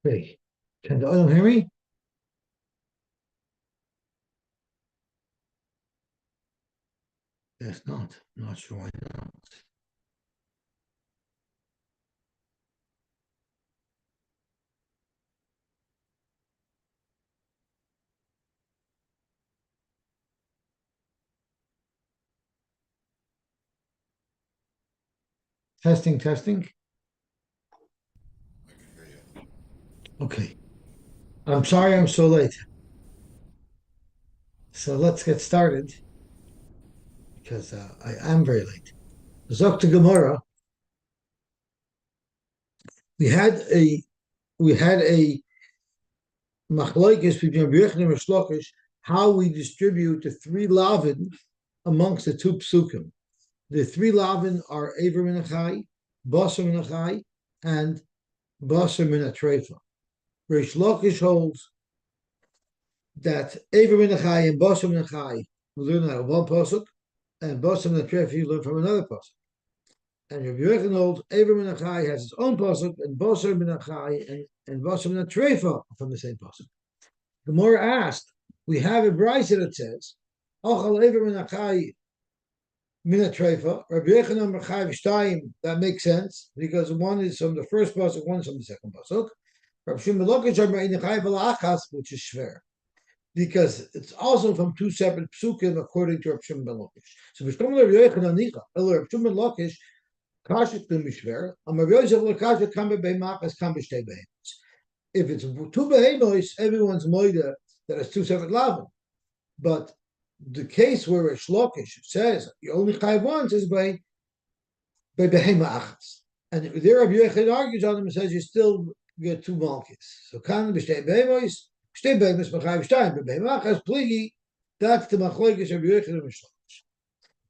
Hey, can the oil hear me? Yes, not. I'm not sure why not. Testing, testing. Okay. I'm sorry I'm so late. So let's get started because I am very late. Zok Gemara. We had a we had a machlokes between Rabbi Yochanan and Shlokish how we distribute the three lavin amongst the two psukim. The three lavin are Aver Minachai, Basar Minachai, and Basar Minatrefa. Rish Lakish holds that Ever Minachai and Basar Minachai we learn out of one pasuk, and Basar Minatrefa you learn from another pasuk. And Rabbi Yochanan holds Ever Minachai has its own pasuk, and Basar Minachai and Basar Minatrefa from the same pasuk. The more asked, we have a brisa that says, Ochal Ever Minachai Minatrefa, Rabbi Yochanan Mechayiv Shtayim. That makes sense because one is from the first pasuk, one is from the second pasuk. Rabbi Shimon Lokish which is shver, because it's also from two separate psukim according to Rav Shimon ben Lakish. So B'shtom Rav Yochanan Nicha, Rav Shimon ben Lakish, Kashik to Mishver, Rav Yosef Lekashik Kam Be'Machas Kam B'Shtei Behemoths. If it's two behemoths, everyone's moida that it's two separate lavin. But the case where Rish Lakish says you only chayav once is by behema achas, and there Rabbi Yochanan argues on him and says you still get two malchus. So kan b'shtei behemoths, b'shtei behemoths b'chayav shtayim, b'behema achas pligi. That's the machlokes Rabbi Yochanan and Rish Lakish.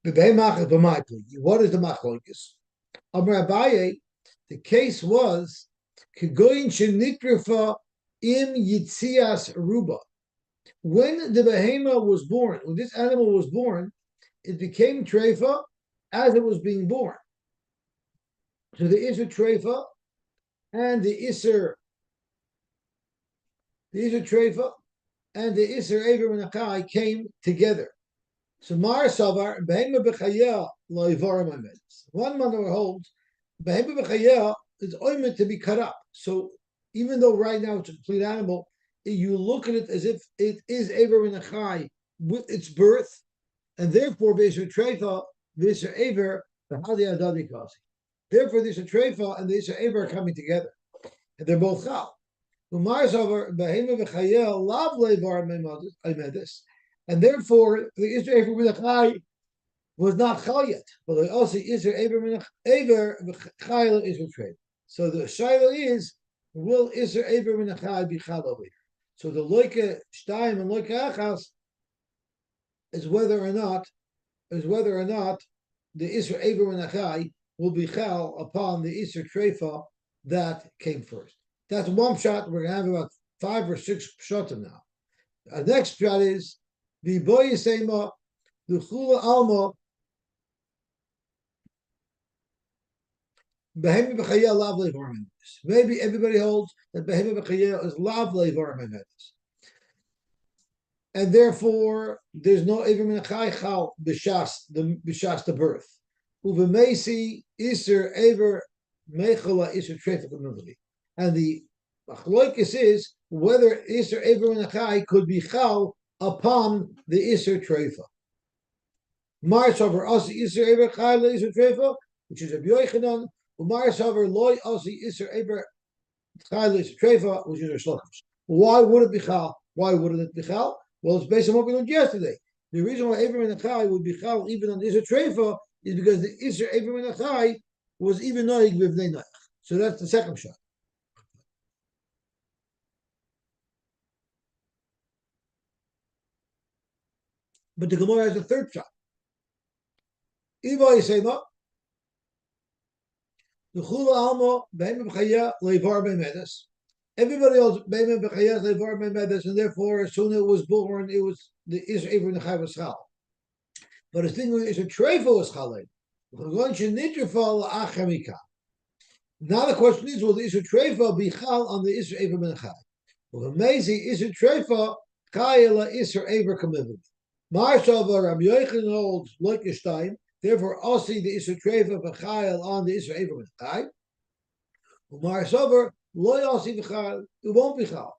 B'behema achas b'may pligi. What is the machlokes? Amar Abaye, the case was kegoyin shenitrafa im yitzias ruba. When the behema was born, when this animal was born, it became treifa as it was being born. So the Isser treifa and the Isser treifa and the Isser Ever Menachai came together. So Mar Savar behema b'chaya loivar mamedes. One mother holds behema b'chaya is oimed to be cut up. So even though right now it's a complete animal, you look at it as if it is Ever Menachai with its birth, and therefore Beiser Treifa, Beiser Ever, the Hadi Adadi Kasi. Therefore, this Treifa and this Ever are coming together, and they're both Chal. Umar Zavar Behema V'Chayel Lav Levar Memedes, and therefore the Israel Ever Menachai was not Chal yet, but also Israel Ever V'Chayel Israel Treifa. So the Shaila is, will Israel Ever Menachai be Chal over here? So the Loike Shtayim and Loike Achas is whether or not the Isra Eber Menachai will be chal upon the Isra Treifa that came first. That's one shot. We're going to have about 5 or 6 shots now. Our next shot is the Boy Yisema, the Chula Alma, Behemi B'chaya Lav Levar Memedes. Maybe everybody holds that Behemi B'chaya is Lav Levar Memedes. And therefore, there's no Ever Menachai Chal b'shas the birth. Uvemesi Iser Ever Mechala Iser Treifa community. And the machlokes is whether Iser Ever Menachai could be Chal upon the Iser Treifa. Mars over Asi Iser Ever Chal Iser Treifa, which is a Yochanan. Mars over Loy Asi Iser Ever Chal Iser Treifa, which is a Shlokish. Why would it be Chal? Why wouldn't it be Chal? Well, it's based on what we learned yesterday. The reason why Ever Menachai would be Chal even on Isser Treifa is because the Isser Ever Menachai was even Noig B'vnei Noach. So that's the second shot. But the Gemara has a third shot. Iva Yisema, the Chula Alma, Behem B'chaya, Leivar B'medes. Everybody else, Behem B'chaya, Leivar B'medes, and therefore, as soon as it was born, it was the Isser Ever Menachai was Chal. But the thing is, a treifa was chalei. Now the question is, will the Isser Treifa be Chal on the Isser Ever Ben Chai? Well, the Mezi Isser Treifa Chayela Isser Ever Kamivim. Marshavar Rabbi Yochanan holds Leukestein. Therefore, Asi the Isser Treifa B'Chayel on the Isser Ever Ben Chai. Marshavar Loy Asi B'Chayel. It won't be Chal.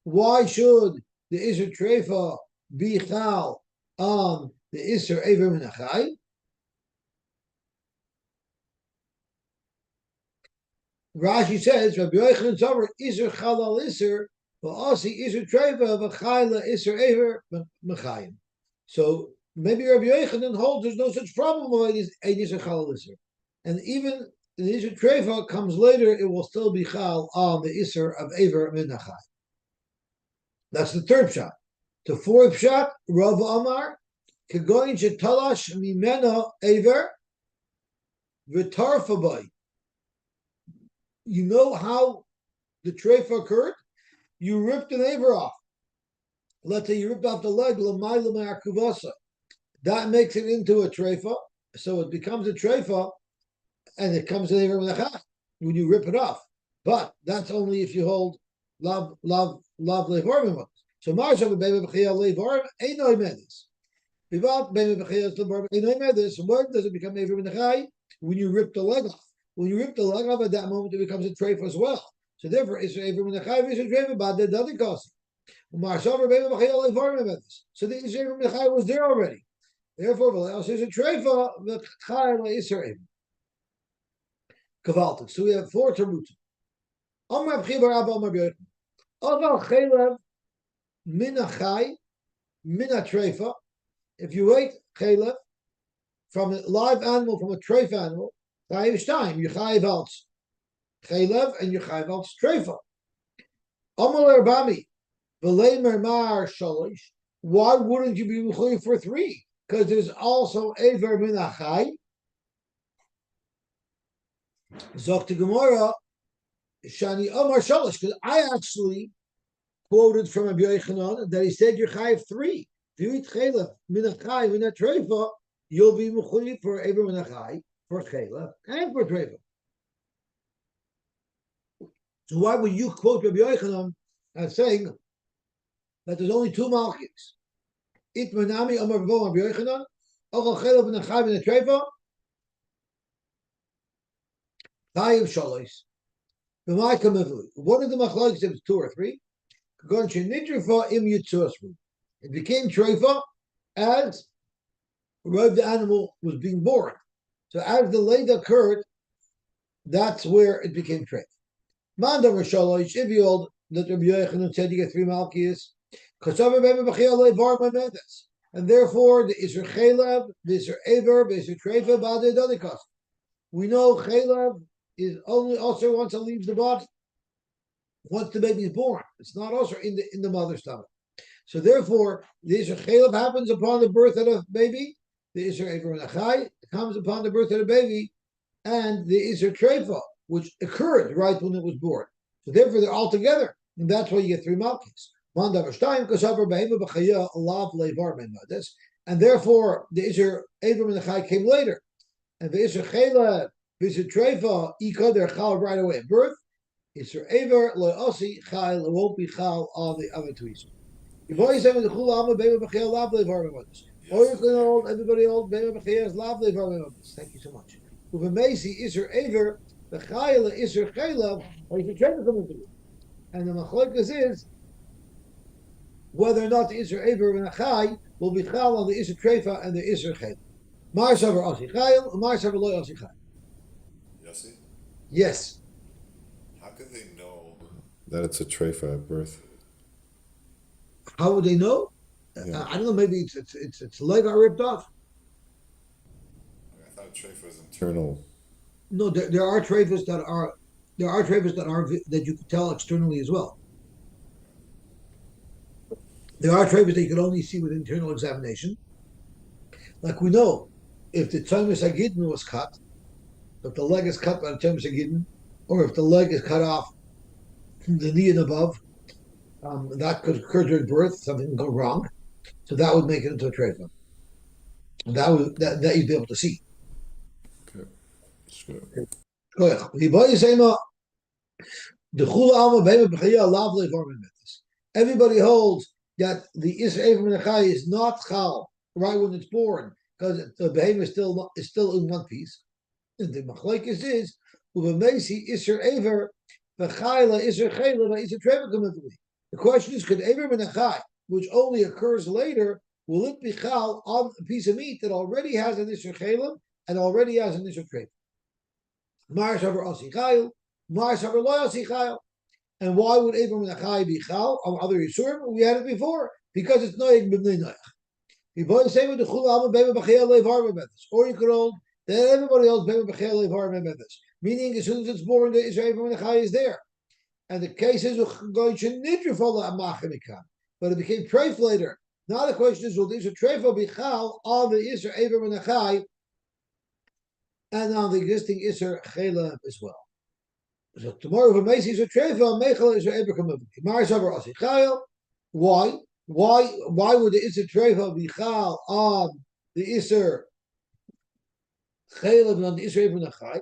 Why should the Isser Treifa be Chal on the Isser Ever Ben Chai? Rashi says, Rabbi Yochanan Zover Iser Chalal Iser, Asi Iser Treva V'Chayla Iser Ever Mechayim. So maybe Rabbi Yochanan holds there's no such problem with Iser Chalal Iser, and even the Iser Treva comes later, it will still be Chal on the Iser of Ever Minachai. That's the third shot. The fourth shot, Rav Amar, Kegoin Shetalash Mimena Ever V'Tarfabai. You know how the treifa occurred? You ripped an aver off. Let's say you ripped off the leg, l'mayla me'arkuvasa. That makes it into a treifa, so it becomes a treifa, and it comes in aver menachas when you rip it off. But that's only if you hold lav levarim. So marshav b'bei b'chiyah levarim einoi medis. Vivat b'bei b'chiyah levarim einoi medis. When does it become aver menachai? When you rip the leg off. When you rip the leg off at that moment, it becomes a treifa as well. So therefore, it's a menachai is a treifa, but that doesn't cost. So the Israel menachai was there already. Therefore, V'le'os is a treifa, the chai Israel. Kavaltic. So we have four terutim. Amar b'chibar abba amar b'yochim. Aval chaylev minachai mina treifa. If you wait chaylev from a live animal, from a treif animal, chayiv shtayim, you chayiv alts chaylev and you chayiv alts treifa. Amal erbami v'leimer mar shalish. Why wouldn't you be mechuyev for three? Because there's also Ever Minachai. Zok Gemara, Shani Omar Shalish, because I actually quoted from Rabbi Yochanan that he said you're Chayiv three. If you eat Chaylev, Minachai, Minat Treifa, you'll be mechuyev for Ever Minachai, for Chaylev, and for Treifa. So why would you quote Rabbi Yochanan as saying that there's only two malchus? It manami Amar Vo Rabbi Yochanan, Ochel Chaylev Minachai Minat Treifa, Chayiv Shalois. One of the machlokes, if it's two or three, it became treifa as the animal was being born. So as the laid occurred, that's where it became treifa. Mandam Shalosh, if you hold that Rabbi Yochanan said you get three malchus, and therefore the Isser Chaylev, the Isser Ever, the Isser Treifa, Bade Dodikas. We know Chaylev is only also once it leaves the body, once the baby is born. It's not also in the mother's stomach. So therefore, the Isser Chaylev happens upon the birth of the baby. The Isser Ever Menachai comes upon the birth of the baby, and the Isser Treifa, which occurred right when it was born. So therefore, they're all together, and that's why you get three malchus. And therefore, the Isser Ever Menachai came later, and the Isser Chaylev, Isser Treifa, they're chal right away at birth. Isser Ever, lo osi chal, it won't be chal on the other two Isser. Everybody old, thank you so much. Uvemesi Isser Ever, the chayla Isser Chaylev, or Isser Treifa come into it. And the machlokes is whether or not the Isser Ever and Achai will be chal on the Isser Treifa and the Isser Chaylev. Mar savar osi chayil, Mar savar lo osi chayil. Yosy? Yes. How could they know that it's a treifa at birth? How would they know? Yeah. I don't know. Maybe it's leg got ripped off. I thought treifa was internal. No, there are treifas that you can tell externally as well. There are treifas that you can only see with internal examination. Like we know, if the Tzomis Hagidin was cut, if the leg is cut by the Tzomis Hagidin, or if the leg is cut off from the knee and above, that could occur during birth. Something can go wrong, so that would make it into a treifa. That you'd be able to see. Okay. Sure. Everybody holds that the Israel Menachai is not chal right when it's born because the behemoth is still in one piece. And the machlokes is uvamesi Isser Aver v'chayla Isser Chayla v'Isser Treva committally. The question is, could Aver Menachai, which only occurs later, will it be chal on a piece of meat that already has an Isser Chayla and already has an Isser Treva? Mars over Asichayil, Mars over Lo Asichayil. And why would Abraham Menachai be chal on other Yisurim? We had it before because it's noyeg b'bnei noyach. People say with the chul alma bema b'chayil levar memedes, or you could hold that everybody else bema b'chayil levar memedes, meaning as soon as it's born, the Israel Abraham Menachai is there. And the case is going to nitrifol amachemikam, but it became treif later. Now the question is, will the Israel treifo be chal on the Israel Abraham Menachai and on the existing Israel Chayla as well? So tomorrow, if a Macy is a trefa, Mechel is a Eberkam of Mars over Asichayel. Why? Why would the Isser trefa be chal on the Isser Chayel and on the Isser Eber Nachai?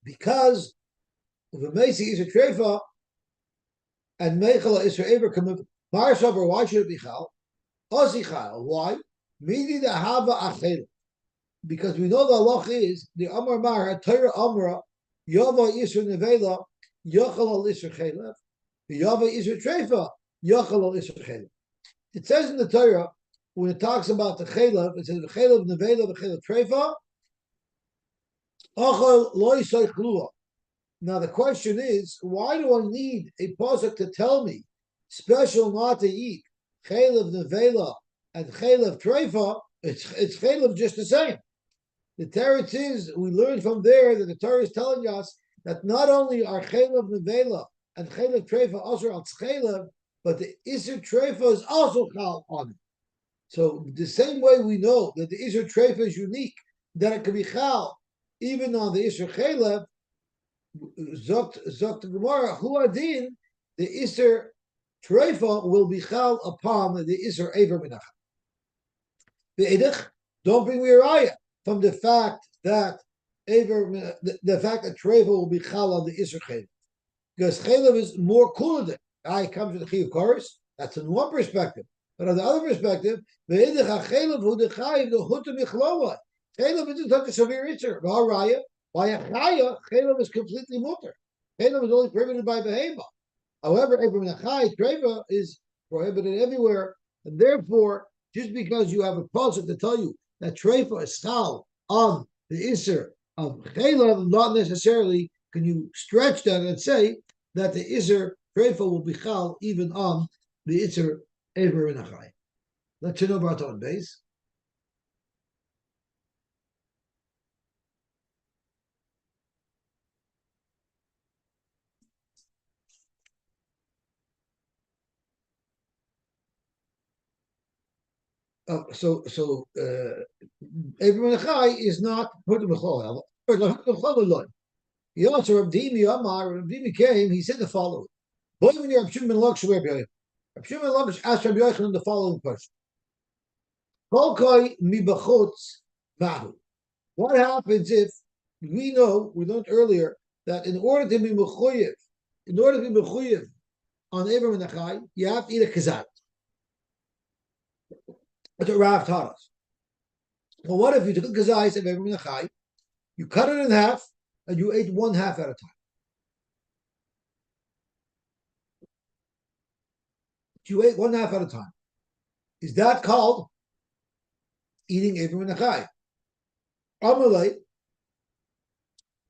Because if a Macy is a trefa and Mechel is a Eberkam of Mars over, why should it be chal? Asichayel. Why? Midi the Hava Achel. Because we know the halach is the Amar Mar Torah Amra. Yava Isra Nevela, Yachal al Isra Chelev, Yava Isra Trefa, Yachal al Isra Chelev. It says in the Torah, when it talks about the Chelev, it says the Chelev Nevela, the Chelev Trefa, Achal Loi Soichlua. Now the question is, why do I need a pasuk to tell me special not to eat Chelev Nevela and Chelev Trefa? It's Chelev just the same. The teretz is, we learn from there that the Torah is telling us that not only are Chelev Nevela and Chelev Trefa also al Chelev, but the Isser Trefa is also chal on it. So the same way we know that the Isser Trefa is unique, that it can be chal even on the Isser Chelev, Zokt Gemara, Hu Adin, the Isser Trefa will be chal upon the Isser Ever Menachem. The Edich, don't bring me a raya from the fact that the fact that Treva will be chal on the Isser Chelev, because Chelev is more cooler than I come to the Chiyuv chorus. That's in one perspective, but on the other perspective, the Chelev who the Chayiv the Huta Michlova. Chelev isn't such a severe Isser. Raya by a Chaya, Chelev is completely mutter. Chelev is only prohibited by Behema. However, Abraham Nachai Treva is prohibited everywhere, and therefore, just because you have a pasuk to tell you that Treifa is chal on the Isser of Chelev, not necessarily can you stretch that and say that the Isser Treifa will be chal even on the Isser Ever Menachai. Let's know about on base. So Abraham Menachai is not put in Bechol. He also Rabdimi Amar. Rabdimi came. He said the following: Boy, when you're Rabshim ben Lakish, Rabbi Lakish asked Rabbi Yochanan the following question: Kolkoi mi b'chutz mahu. What happens if we learned earlier that in order to be mechuyev on Abraham Menachai, you have to eat a kazayit. That's what Rav taught us. Well, what if you took a kazayis of Abraham Menachai, you cut it in half, and you ate one half at a time? You ate one half at a time. Is that called eating Abraham Menachai? Amalei,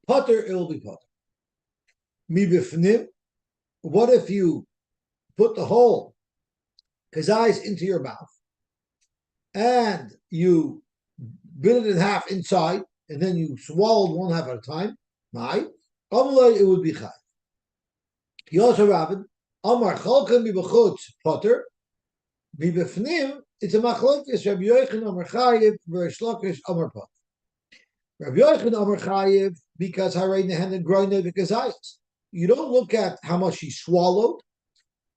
Potter, it will be Potter. Mi b'fnim, what if you put the whole kazayis into your mouth, and you bit it in half inside, and then you swallowed one half at a time? My, Amalei, it would be Chai. Yosy Rabin, Amar Chalkan mi b'chutz Potter, mi b'fnim, it's a machlokes. Rabbi Yochanan Amar Chayiv, Reish Lakish Amar Potter. Rabbi Yochanan Amar Chayiv, because Harein Nehen Groine V'Kazayis. You don't look at how much he swallowed.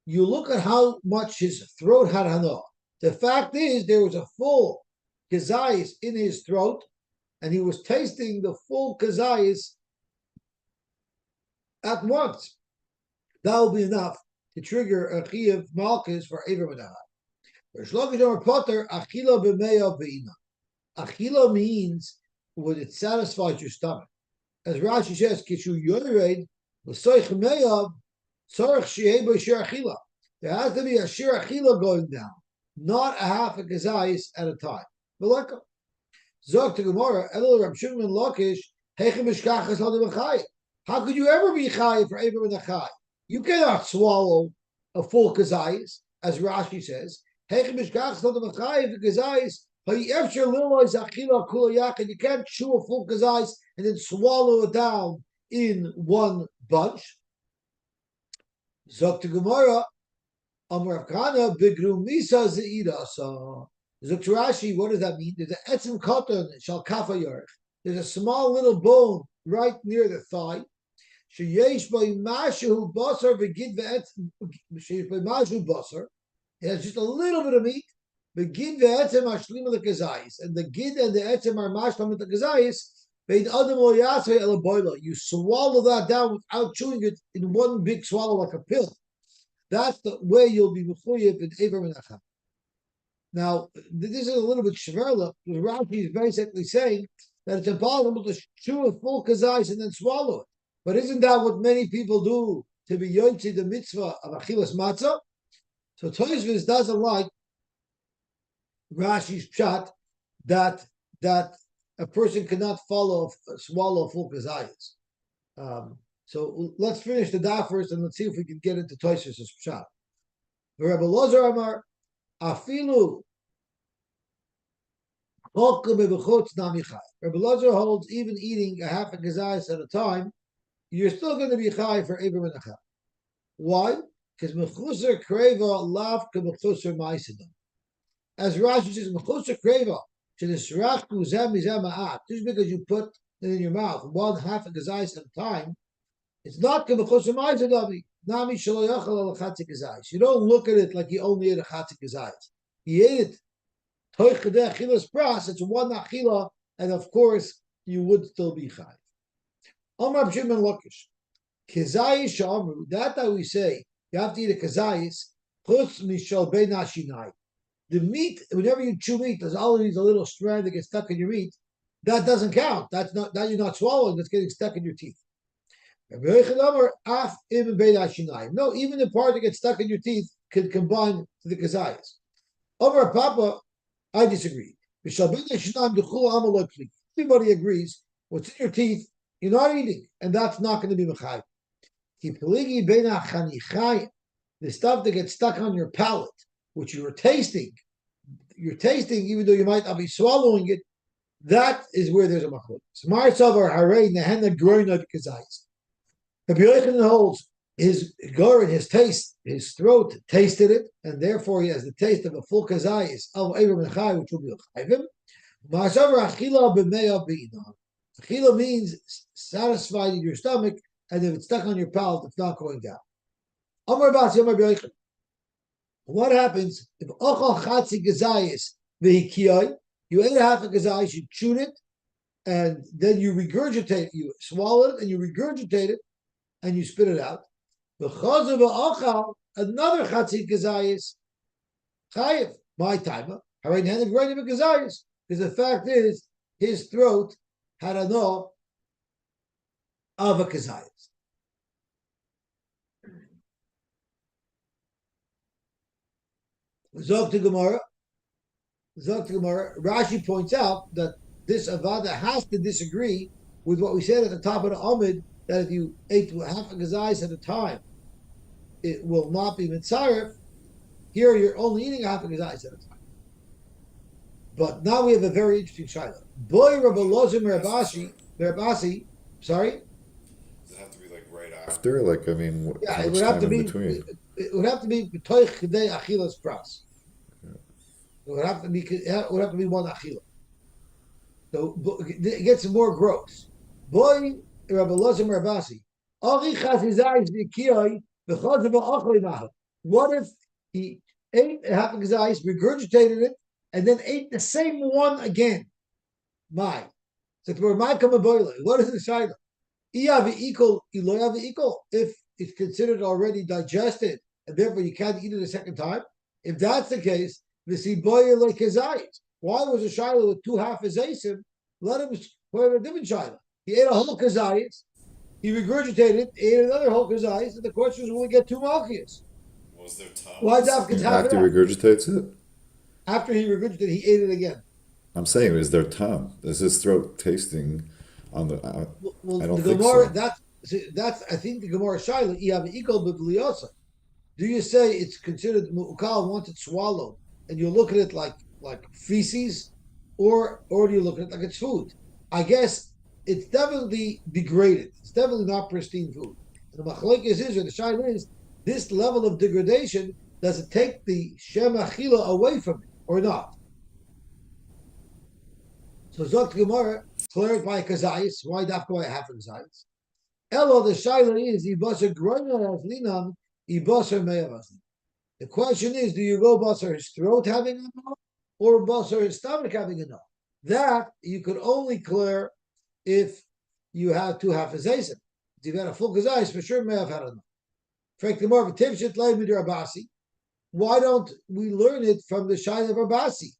You look at how much his throat had hana. The fact is, there was a full kazayis in his throat, and he was tasting the full kazayis at once. That will be enough to trigger a chiyuv malchus for Ever Menachai. Achila means when it satisfies your stomach. As Rashi says, Kishu Yored, L'soich Meyav, Tzarech Shehei B'Shir Achila. There has to be a Shir Achila going down, not a half a kazayis at a time. Malaka. Zog to Gemara, Elul Rab Shimon Lakish, Hechem Mishkachas Hadam Achai. How could you ever be Chai for Eber Menachai? You cannot swallow a full kazayis, as Rashi says. Hechem Mishkachas Hadam Achai for kazayis. You can't chew a full kazayis and then swallow it down in one bunch. Zok to Gemara, Amar Kana Bigru Misa Zeida. So Zok to Rashi, what does that mean? There's an etzim katan shal kafa yorech. There's a small little bone right near the thigh. Sheyesh by mashu basar begid ve'etzim. Sheyesh by mashu basar. It has just a little bit of meat. Begid ve'etzim ashlim lekazayis, and the gid and the etzim are mashlam lekazayis. Bein adam lo yasvei el boila. You swallow that down without chewing it in one big swallow like a pill. That's the way you'll be mechuyev in Eber Menachai. Now, this is a little bit shverla, because Rashi is basically saying that it's impossible to chew a full kazayis and then swallow it. But isn't that what many people do to be yotzi the mitzvah of achilas matzah? So Tosfos doesn't like Rashi's pshat that a person cannot swallow a full kazayis. So let's finish the daf first, and let's see if we can get into Tosfos' pshat. Rabbi Lozer Amar Afilu Rabbi Lozer holds even eating a half a kazayis at a time, you're still going to be chai for Eber Menachai. Why? Because mechuser kreva lav kemechuser ma'asidam. As Rashi says, mechuser kreva shedesrach kuzem mizem ma'at. Just because you put it in your mouth one half a kazayis at a time, it's not kemechuser ma'asidam. Nami shelo yachal al chatzik kazayis. You don't look at it like you only ate a chatzik kazayis. He ate it. Toich kedei achilas pras. It's one achila, and of course you would still be chai. Amar Shimon Lakish, kazayis shamru. That we say you have to eat a kazayis. Chutz mishal bein hashinai. The meat, whenever you chew meat, there's always a little strand that gets stuck in your meat. That doesn't count. That's not that you're not swallowing. That's getting stuck in your teeth. No, even the part that gets stuck in your teeth can combine to the kazayis. Over Papa, I disagree. Everybody agrees. What's in your teeth, you're not eating, and that's not going to be mechayv. The stuff that gets stuck on your palate, which you're tasting, even though you might not be swallowing it, that is where there's a machlok. Rabbi Yochanan holds his gorin, his taste, his throat tasted it, and therefore he has the taste of a full kazayis of Eber Menachai, which will be chayvim. Achila means satisfied in your stomach, and if it's stuck on your palate, it's not going down. What happens if ochal chatzi kazayis v'hikiyai? You ate a half a kazayis, you chewed it, and then you regurgitate it. You swallow it, and you regurgitate it, and you spit it out. V'chazav ochal, another chatzi kazayis, chayiv, my timer. Harein had a grain of a kazayis, because the fact is his throat had enough of a kazayis. Zog to Gemara, Rashi points out that this Avada has to disagree with what we said at the top of the Amid, that if you ate half a kazayis at a time, it will not be mitzaref. Here you're only eating half a kazayis at a time. But now we have a very interesting shayla. Boy Rabbi Lozim Rabasi, sorry? Does it have to be like right after? Like, I mean, Yeah, how it much would have to time in be. between? It would have to be b'toich kedei achilas pras. It would have to be one achila. So it gets more gross. Boy Rabbi Lozim Rabasi. What if he ate half a kazayis, regurgitated it, and then ate the same one again? My. So what is the shayla? equal, if it's considered already digested and therefore you can't eat it a second time. If that's the case, why was a shiloh with two half azaysim? Let him put in a different shiloh. He ate a whole kazayis, he regurgitated it, ate another whole kazayis, and the question is, will we get two malchias? Was there Why Thomas? dafkins half it After he up? regurgitates it? After he regurgitated, he ate it again. I'm saying, is there Tom? Is his throat tasting on the. Well, I the don't think Gemara, so. that's I think the Gemara shiloh, equal bibliosa. Do you say it's considered mu'ukal once it's swallowed, and you look at it like feces, or do you look at it like it's food? I guess it's definitely degraded. It's definitely not pristine food. And the machlekes is, or the shaila is, this level of degradation, does it take the shem achila away from it or not? So Zok Gemara clarify kazayis. Why dafka half a kazayis? Elo, the shaila is ibasar groina as linam ibasar me'avazin. The question is, do you go basar his throat having a no, or basar his stomach having a no? That you could only clear if you have two half azaysim. If you've had a full kazayis, for sure may have had a no. Frankly, more of a tivshit leimid Rabasi. Why don't we learn it from the shine of Rabasi?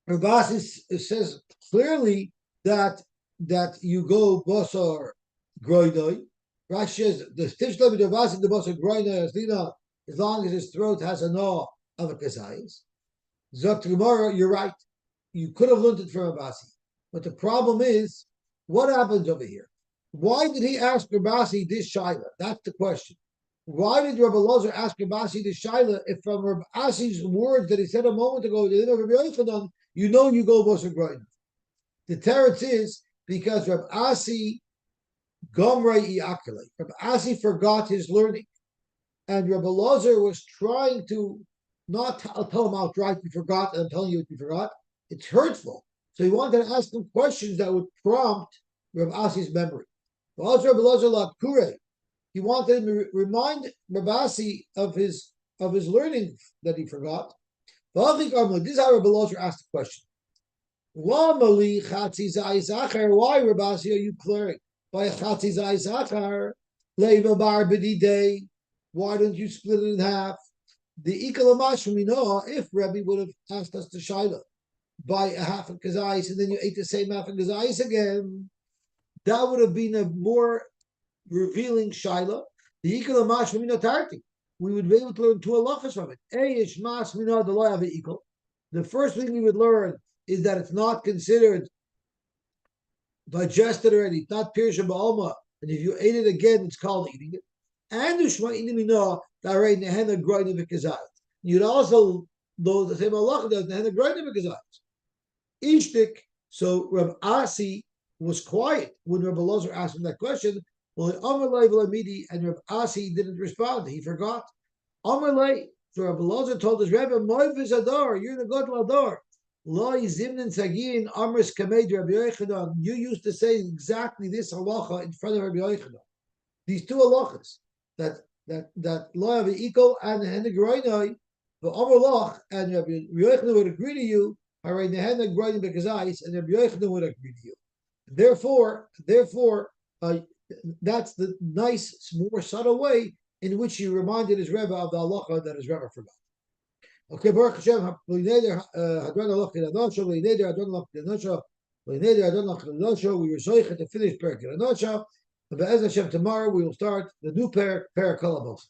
Rabasi says clearly that you go basar groidoi. Rashi says the tivshit leimid Rabasi the basar groidoi as long as his throat has a no of a kazayis. Zok Gemara, you're right. You could have learned it from Abasi. But the problem is, what happens over here? Why did he ask Rabasi this shaila? That's the question. Why did Rabbi Lozer ask Rabasi this shaila if from Rabasi's words that he said a moment ago, you know you go Bosa Groina? The teretz is because Rabasi Gomrei Iakale. Rabasi forgot his learning. And Rabbi Lozer was trying to not tell him outright, you forgot, and I'm telling you what you forgot. It's hurtful. So he wanted to ask him questions that would prompt Rav Asi's memory. He wanted him to remind Rav Asi of his learning that he forgot. This is how Rav Elazar asked the question. Why, Rav Asi, are you clearing by a chatzi zayis leiva bar b'didei? Why don't you split it in half? The ikalamash we know if Rebbe would have asked us to shaila by a half of kazayis and then you ate the same half of kazayis again, that would have been a more revealing shaila. The ikalamash we know tarti. We would be able to learn two halachas from it. Eish mas minah the loy have equal. The first thing we would learn is that it's not considered digested already. It's not pirsha ba'alma, and if you ate it again, it's called eating it. And Ushma Inimino Darei Nehena Groinim Vikazayit. You'd also know the same halacha does Nehena Groinim Vikazayit. Ishtik, so Rab Asi was quiet when Rabbi Lozer asked him that question. Well, Amalei V'Lamidi and Rab Asi didn't respond. He forgot. Amalei, so Rabbi Lozer told his Rebbe, Moivis Ador, you're in a good Lador. Loi Zimnin Sagin Amris Kamed Rabbi Yochanan. You used to say exactly this halacha in front of Rabbi Yochanan. These two halachas. That lo have equal and the groinoi the overloch and Rabbi Yochanan would agree to you. Alright, the groinoi because ice and Rabbi Yochanan would agree to you. Therefore, that's the nice, more subtle way in which he reminded his Rebbe of the halacha that his Rebbe forgot. Okay, Baruch Hashem, we were zoichet to finish Perek Hadanosha. Be'ez Hashem, tomorrow we will start the new Perek Kolabos.